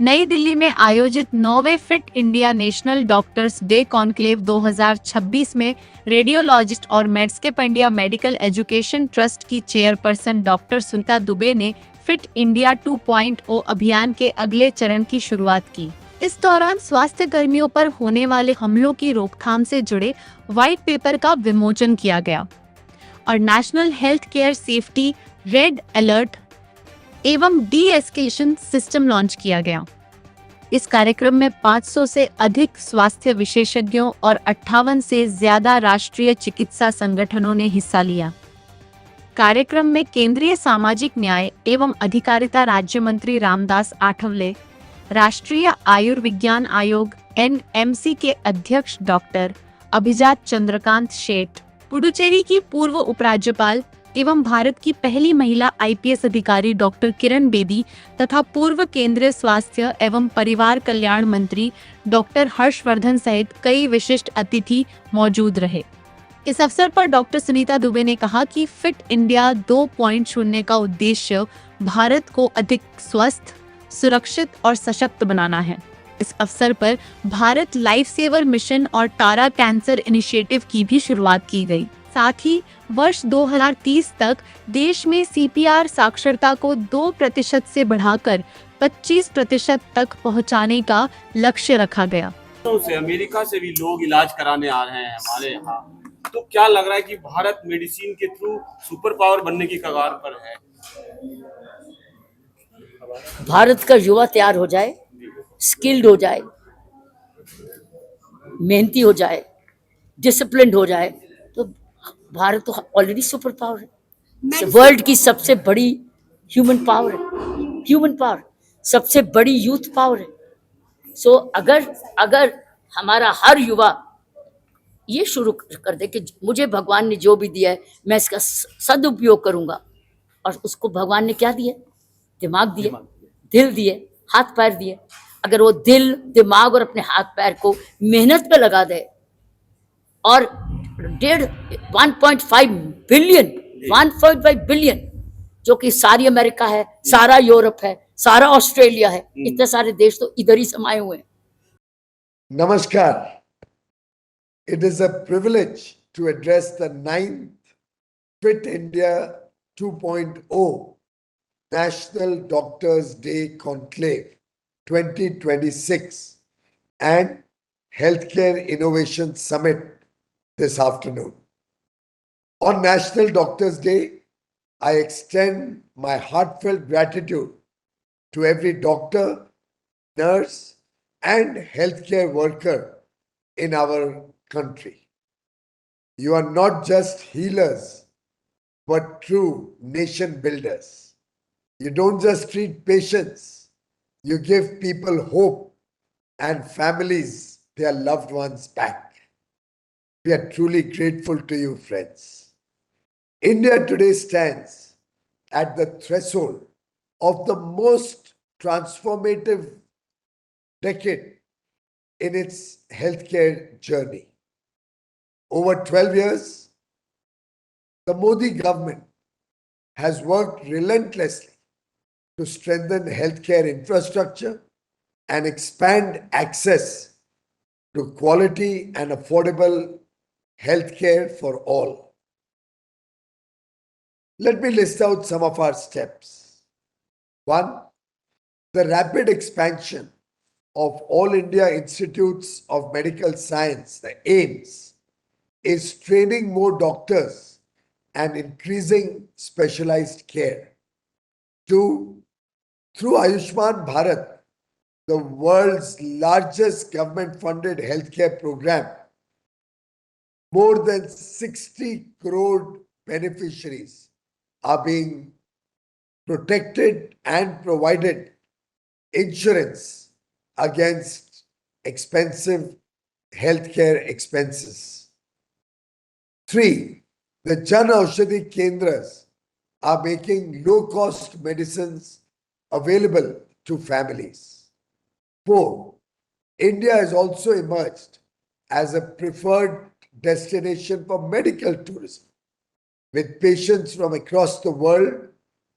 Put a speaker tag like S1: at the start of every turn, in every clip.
S1: नई दिल्ली में आयोजित 9वें fit India national doctors day conclave 2026 में रेडियोलॉजिस्ट और Medscape India medical education trust की चेयरपर्सन डॉक्टर सुनीता दुबे ने फिट इंडिया 2.0 अभियान के अगले चरण की शुरुआत की। इस दौरान स्वास्थ्य कर्मियों पर होने वाले हमलों की रोकथाम से जुड़े व्हाइट पेपर का विमोचन किया गया और national health care safety red alert एवं डी-एस्केलेशन सिस्टम लॉन्च किया गया। इस कार्यक्रम में 500 से अधिक स्वास्थ्य विशेषज्ञों और 58 से ज्यादा राष्ट्रीय चिकित्सा संगठनों ने हिस्सा लिया। कार्यक्रम में केंद्रीय सामाजिक न्याय एवं अधिकारिता राज्य मंत्री रामदास आठवले, राष्ट्रीय आयुर्विज्ञान आयोग (NMC) के अध्यक्ष डॉक्टर अभिजात चंद्रकांत शेठ, पुडुचेरी की पूर्व उपराज्यपाल एवं भारत की पहली महिला IPS अधिकारी डॉक्टर किरण बेदी तथा पूर्व केंद्रीय स्वास्थ्य एवं परिवार कल्याण मंत्री डॉक्टर हर्षवर्धन सहित कई विशिष्ट अतिथि मौजूद रहे। इस अवसर पर डॉक्टर सुनीता दुबे ने कहा कि फिट इंडिया 2.0 का उद्देश्य भारत को अधिक स्वस्थ, सुरक्षित और सशक्त बनाना है। इस अवसर पर भारत लाइफ सेवर मिशन और टारा कैंसर इनिशिएटिव की भी शुरुआत की गई। साथ ही वर्ष 2030 तक देश में CPR साक्षरता को 2% से बढ़ाकर 25% तक पहुंचाने का लक्ष्य रखा गया।
S2: से अमेरिका से भी लोग इलाज कराने आ रहे हैं हमारे यहाँ, तो क्या लग रहा है कि भारत मेडिसिन के थ्रू सुपर पावर बनने की कगार पर है?
S3: भारत का युवा तैयार हो जाए, स्किल्ड हो जाए, मेहनती हो जाए, डिसिप्लिन्ड हो जाए, तो भारत तो ऑलरेडी सुपर पावर है। वर्ल्ड की सबसे बड़ी ह्यूमन पावर है, ह्यूमन पावर सबसे बड़ी यूथ पावर है। सो अगर हमारा हर युवा ये शुरू कर दे कि मुझे भगवान ने जो भी दिया है मैं इसका सदुपयोग करूंगा, और उसको भगवान ने क्या दिया? दिमाग दिए, दिल दिए, हाथ पैर दिए। अगर वो दिल, दिमाग और अपने हाथ पैर को मेहनत पे लगा दे और 1.5 बिलियन जो कि सारी अमेरिका है, सारा यूरोप है, सारा ऑस्ट्रेलिया है, इतने सारे देश तो इधर ही समाये हुए हैं।
S4: नमस्कार। It is a privilege to address the 9th Fit India 2.0 National Doctors Day Conclave 2026 and Healthcare Innovation Summit this afternoon. On National Doctors Day, I extend my heartfelt gratitude to every doctor, nurse, and healthcare worker in our country. You are not just healers, but true nation builders. You don't just treat patients, you give people hope and families their loved ones back. We are truly grateful to you, friends. India today stands at the threshold of the most transformative decade in its healthcare journey. Over 12 years, the Modi government has worked relentlessly to strengthen healthcare infrastructure and expand access to quality and affordable healthcare for all. Let me list out some of our steps. 1. The rapid expansion of All India Institutes of Medical Science, the AIIMS, is training more doctors and increasing specialized care. 2. Through Ayushman Bharat, the world's largest government-funded healthcare program, more than 60 crore beneficiaries are being protected and provided insurance against expensive healthcare expenses. 3. The Jan Aushadhi Kendras are making low-cost medicines available to families. 4. India has also emerged as a preferred destination for medical tourism, with patients from across the world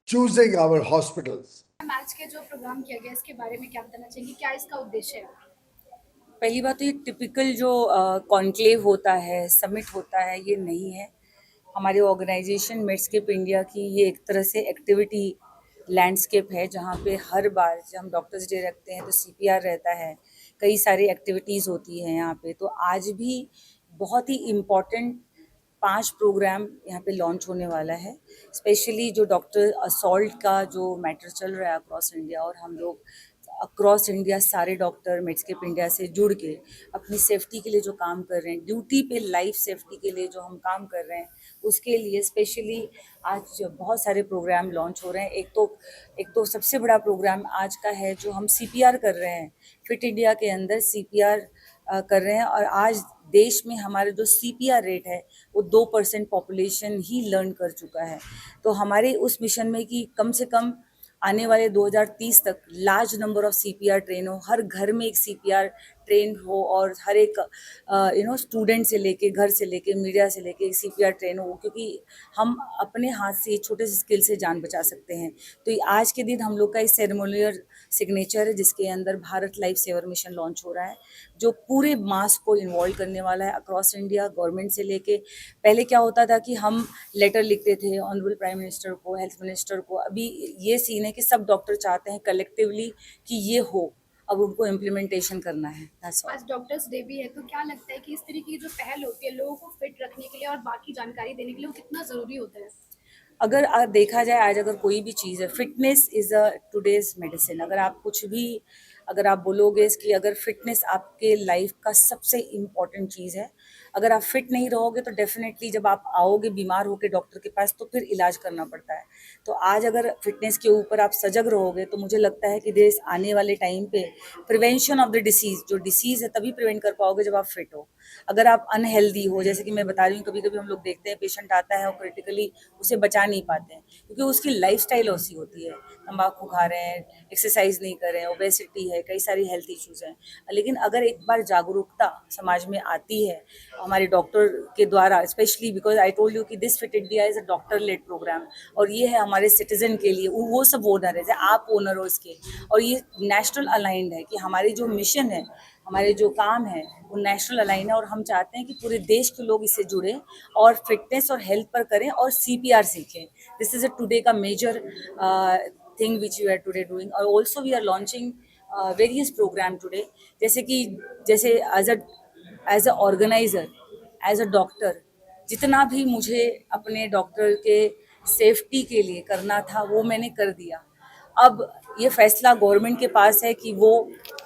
S4: choosing our hospitals
S5: ma'am, आज के जो programme किया गया इसके बारे में क्या बताना चाहेंगे, क्या इसका उद्देश्य है?
S6: पहली बात तो ये टिपिकल जो कॉन्क्लेव होता है, समिट होता है, ये नहीं है। हमारे ऑर्गेनाइजेशन मेडस्केप इंडिया की ये एक तरह से एक्टिविटी लैंडस्केप है, जहाँ पे हर बार जब हम डॉक्टर्स डे रखते हैं तो सीपीआर रहता है, कई सारी एक्टिविटीज़ होती हैं यहाँ पे। तो आज भी बहुत ही इम्पॉर्टेंट 5 प्रोग्राम यहाँ पे लॉन्च होने वाला है। स्पेशली जो डॉक्टर असॉल्ट का जो मैटर चल रहा है अक्रॉस इंडिया, और हम लोग अक्रॉस इंडिया सारे डॉक्टर मेडस्केप इंडिया से जुड़ के अपनी सेफ्टी के लिए जो काम कर रहे हैं, ड्यूटी पे लाइफ सेफ्टी के लिए जो हम काम कर रहे हैं, उसके लिए स्पेशली आज बहुत सारे प्रोग्राम लॉन्च हो रहे हैं। एक तो सबसे बड़ा प्रोग्राम आज का है जो हम सीपीआर कर रहे हैं, फिट इंडिया के अंदर सीपीआर कर रहे हैं। और आज देश में हमारा जो सीपीआर रेट है वो 2% पॉपुलेशन ही लर्न कर चुका है। तो हमारे उस मिशन में कि कम से कम आने वाले 2030 तक large number of CPR train हो, हर घर में एक सीपीआर ट्रेन हो, और हर एक स्टूडेंट से लेके, घर से लेके, मीडिया से लेके सीपीआर ट्रेन हो, क्योंकि हम अपने हाथ से छोटे से स्किल से जान बचा सकते हैं। तो ये आज के दिन हम लोग का एक सेरेमोनियल सिग्नेचर है जिसके अंदर Bharat life saver mission launch हो रहा है, जो पूरे मास को इन्वॉल्व करने वाला है अक्रॉस इंडिया, गवर्नमेंट से लेके। पहले क्या होता था कि हम लेटर लिखते थे ऑनरेबल प्राइम मिनिस्टर को, हेल्थ मिनिस्टर को। अभी ये सीन है कि सब डॉक्टर चाहते हैं कलेक्टिवली कि ये हो, अब उनको इम्प्लीमेंटेशन करना है। That's all.
S5: आज डॉक्टर्स डे भी है, तो क्या लगता है कि इस तरीके की जो पहल होती है लोगों को फिट रखने के लिए और बाकी जानकारी देने के लिए, वो कितना ज़रूरी होता है?
S6: अगर देखा जाए, आज अगर कोई भी चीज़ है, fitness is a today's medicine. अगर आप कुछ भी, अगर आप बोलोगे कि अगर फिटनेस आपके लाइफ का सबसे इम्पॉर्टेंट चीज़ है, अगर आप फिट नहीं रहोगे तो डेफिनेटली जब आप आओगे बीमार होकर डॉक्टर के पास तो फिर इलाज करना पड़ता है। तो आज अगर फिटनेस के ऊपर आप सजग रहोगे तो मुझे लगता है कि देश आने वाले टाइम पे प्रिवेंशन ऑफ द डिसीज़, जो डिसीज़ है तभी प्रिवेंट कर पाओगे जब आप फिट हो। अगर आप अनहेल्दी हो, जैसे कि मैं बता रही हूँ, कभी कभी हम लोग देखते हैं पेशेंट आता है और क्रिटिकली उसे बचा नहीं पाते हैं क्योंकि उसकी लाइफस्टाइल ऐसी होती है, तंबाकू खा रहे हैं, एक्सरसाइज नहीं कर रहे हैं, ओबेसिटी है, कई सारी हेल्थ इश्यूज हैं। लेकिन अगर एक बार जागरूकता समाज में आती है हमारे डॉक्टर के द्वारा, specially because I told you कि this fit India is a doctor led programme, और ये है हमारे सिटीजन के लिए, वो सब ओनर है, आप ओनर हो इसके, और ये नेशनल अलाइंड है कि हमारी जो मिशन है, हमारे जो काम है वो नेशनल अलाइन है, और हम चाहते हैं कि पूरे देश के लोग इससे जुड़ें और फिटनेस और हेल्थ पर करें और सीपीआर सीखें। दिस इज अ टुडे का major thing which you are today doing. और also we are launching various programme today, जैसे as a organiser, as a doctor, जितना भी मुझे अपने डॉक्टर के सेफ्टी के लिए करना था वो मैंने कर दिया। अब ये फैसला गवर्नमेंट के पास है कि वो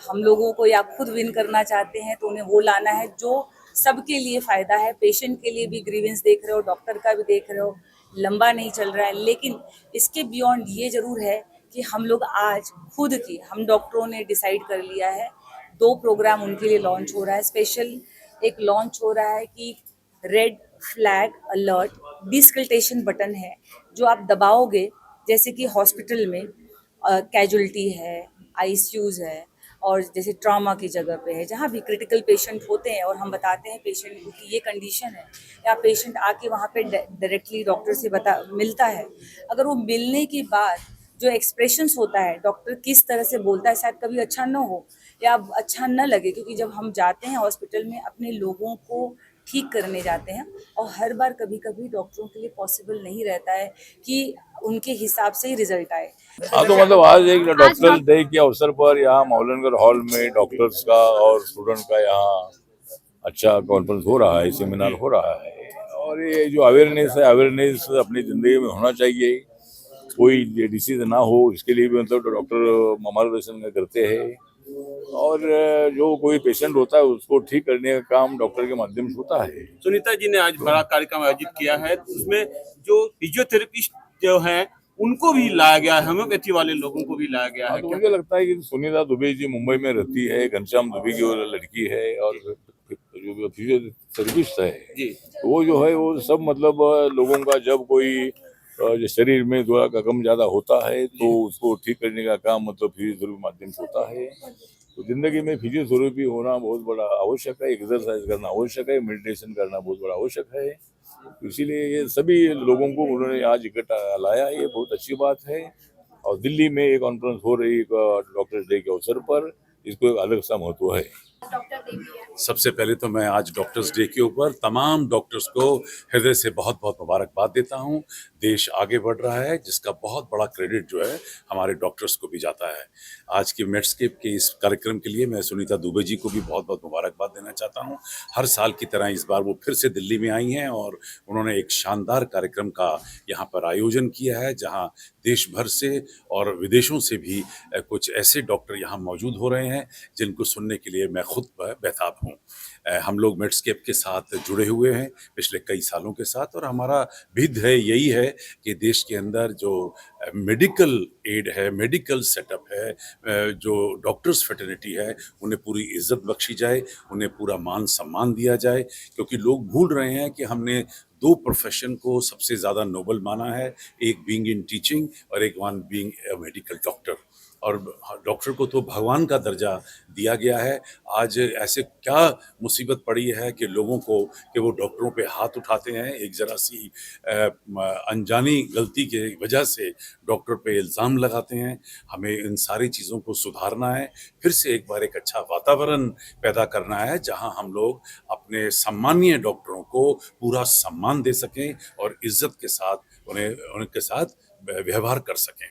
S6: हम लोगों को या खुद विन करना चाहते हैं तो उन्हें वो लाना है जो सबके लिए फ़ायदा है। पेशेंट के लिए भी ग्रीवेंस देख रहे हो, डॉक्टर का भी देख रहे हो, लंबा नहीं चल रहा है। लेकिन इसके बियॉन्ड ये ज़रूर है कि हम लोग आज खुद की, हम डॉक्टरों ने डिसाइड कर लिया है, 2 प्रोग्राम उनके लिए लॉन्च हो रहा है। स्पेशल एक लॉन्च हो रहा है कि रेड फ्लैग अलर्ट डिस्कल्टेशन बटन है, जो आप दबाओगे, जैसे कि हॉस्पिटल में कैजुअलिटी है, आईसीयूज़ है, और जैसे ट्रॉमा की जगह पे है, जहाँ भी क्रिटिकल पेशेंट होते हैं और हम बताते हैं पेशेंट को कि ये कंडीशन है, या पेशेंट आके वहाँ पे डायरेक्टली डॉक्टर से मिलता है। अगर वो मिलने के बाद जो एक्सप्रेशंस होता है, डॉक्टर किस तरह से बोलता है, शायद कभी अच्छा ना हो या अच्छा न लगे, क्योंकि जब हम जाते हैं हॉस्पिटल में अपने लोगों को ठीक करने जाते हैं, और हर बार कभी कभी डॉक्टरों के लिए पॉसिबल नहीं रहता है कि उनके हिसाब से ही रिजल्ट आए।
S7: हाँ, तो मतलब आज एक डॉक्टर डे के अवसर पर यहाँ मौलनगर हॉल में डॉक्टर्स का और स्टूडेंट का यहाँ अच्छा कॉन्फ्रेंस हो रहा है, सेमिनार हो रहा है। और ये जो अवेयरनेस है, अवेयरनेस अपनी ज़िंदगी में होना चाहिए, कोई डिसीज ना हो, इसके लिए भी मतलब डॉक्टर मार्गदर्शन करते हैं। और जो कोई पेशेंट होता है उसको ठीक करने का काम डॉक्टर के माध्यम से होता है।
S2: सुनीता जी ने आज बड़ा कार्यक्रम आयोजित किया है, उसमें जो फिजियोथेरेपिस्ट जो हैं उनको भी लाया गया है, होम्योपैथी वाले लोगों को भी लाया गया है।
S7: तो मुझे लगता है कि सुनीता दुबे जी मुंबई में रहती है, घनश्याम दुबे की वो लड़की है, और जो फिजियोथेरेपिस्ट है
S2: जी,
S7: वो जो है वो सब मतलब लोगों का जब कोई जो शरीर में थोड़ा कम ज्यादा होता है तो उसको ठीक करने का काम मतलब फिजियोथेरेपी के माध्यम से होता है। तो जिंदगी में फिजियोथेरेपी होना बहुत बड़ा आवश्यक है, एक्सरसाइज करना आवश्यक है, मेडिटेशन करना बहुत बड़ा आवश्यक है। तो इसीलिए ये सभी लोगों को उन्होंने आज इकट्ठा लाया, ये बहुत अच्छी बात है। और दिल्ली में ये कॉन्फ्रेंस हो रही है डॉक्टर्स डे के अवसर पर, इसको एक अलग सा महत्व है।
S5: डॉक्टर देवी है।
S8: सबसे पहले तो मैं आज डॉक्टर्स डे के ऊपर तमाम डॉक्टर्स को हृदय से बहुत बहुत मुबारकबाद देता हूं। देश आगे बढ़ रहा है, जिसका बहुत बड़ा क्रेडिट जो है हमारे डॉक्टर्स को भी जाता है। आज के मेडस्केप के इस कार्यक्रम के लिए मैं सुनीता दुबे जी को भी बहुत बहुत मुबारकबाद देना चाहता हूं। हर साल की तरह इस बार वो फिर से दिल्ली में आई हैं और उन्होंने एक शानदार कार्यक्रम का यहाँ पर आयोजन किया है, जहाँ देश भर से और विदेशों से भी कुछ ऐसे डॉक्टर यहाँ मौजूद हो रहे हैं जिनको सुनने के लिए मैं खुद बेताब हूँ। हम लोग मेडस्केप के साथ जुड़े हुए हैं पिछले कई सालों के साथ, और हमारा भिद है यही है कि देश के अंदर जो मेडिकल एड है, मेडिकल सेटअप है, जो डॉक्टर्स फ्रेटर्निटी है, उन्हें पूरी इज्जत बख्शी जाए, उन्हें पूरा मान सम्मान दिया जाए, क्योंकि लोग भूल रहे हैं कि हमने दो प्रोफेशन को सबसे ज़्यादा नोबल माना है, एक बीइंग इन टीचिंग और एक one being a medical doctor. और डॉक्टर को तो भगवान का दर्जा दिया गया है। आज ऐसे क्या मुसीबत पड़ी है कि लोगों को कि वो डॉक्टरों पे हाथ उठाते हैं, एक ज़रा सी अनजानी गलती के वजह से डॉक्टर पे इल्ज़ाम लगाते हैं। हमें इन सारी चीज़ों को सुधारना है, फिर से एक बार एक अच्छा वातावरण पैदा करना है जहां हम लोग अपने सम्मानीय डॉक्टरों को पूरा सम्मान दे सकें और इज्जत के साथ उनके साथ व्यवहार कर सकें।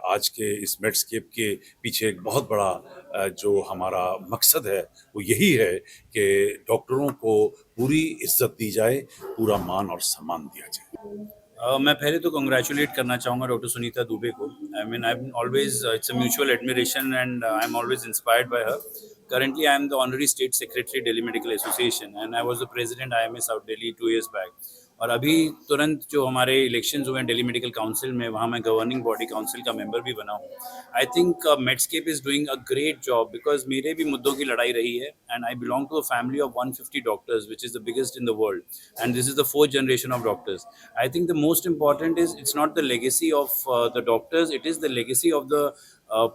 S8: आज के इस मेडस्केप के पीछे एक बहुत बड़ा जो हमारा मकसद है वो यही है कि डॉक्टरों को पूरी इज्जत दी जाए, पूरा मान और सम्मान दिया जाए।
S9: मैं पहले तो कंग्रेचुलेट करना चाहूँगा डॉक्टर सुनीता दुबे को। I mean I am always it's a mutual admiration and I am always inspired by her. Currently, I am the honorary state secretary Delhi Medical Association and I was the president IMA South Delhi 2 years back. और अभी तुरंत जो हमारे elections हुए हैं Delhi medical council में, वहाँ मैं गवर्निंग बॉडी काउंसिल का मेंबर भी बना हूँ। I think Medscape is doing a great job because मेरे भी मुद्दों की लड़ाई रही है and I belong to a family of 150 doctors which is the biggest in the world and this is the 4th generation of doctors. I think the most important is it's not the legacy of the doctors, it is the legacy of the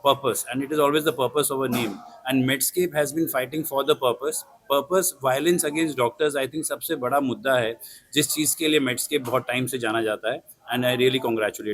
S9: purpose, and it is always the purpose of a name, and Medscape has been fighting for the purpose violence against doctors I think सबसे बड़ा मुद्दा है जिस चीज़ के लिए Medscape बहुत time से जाना जाता है, and I really congratulate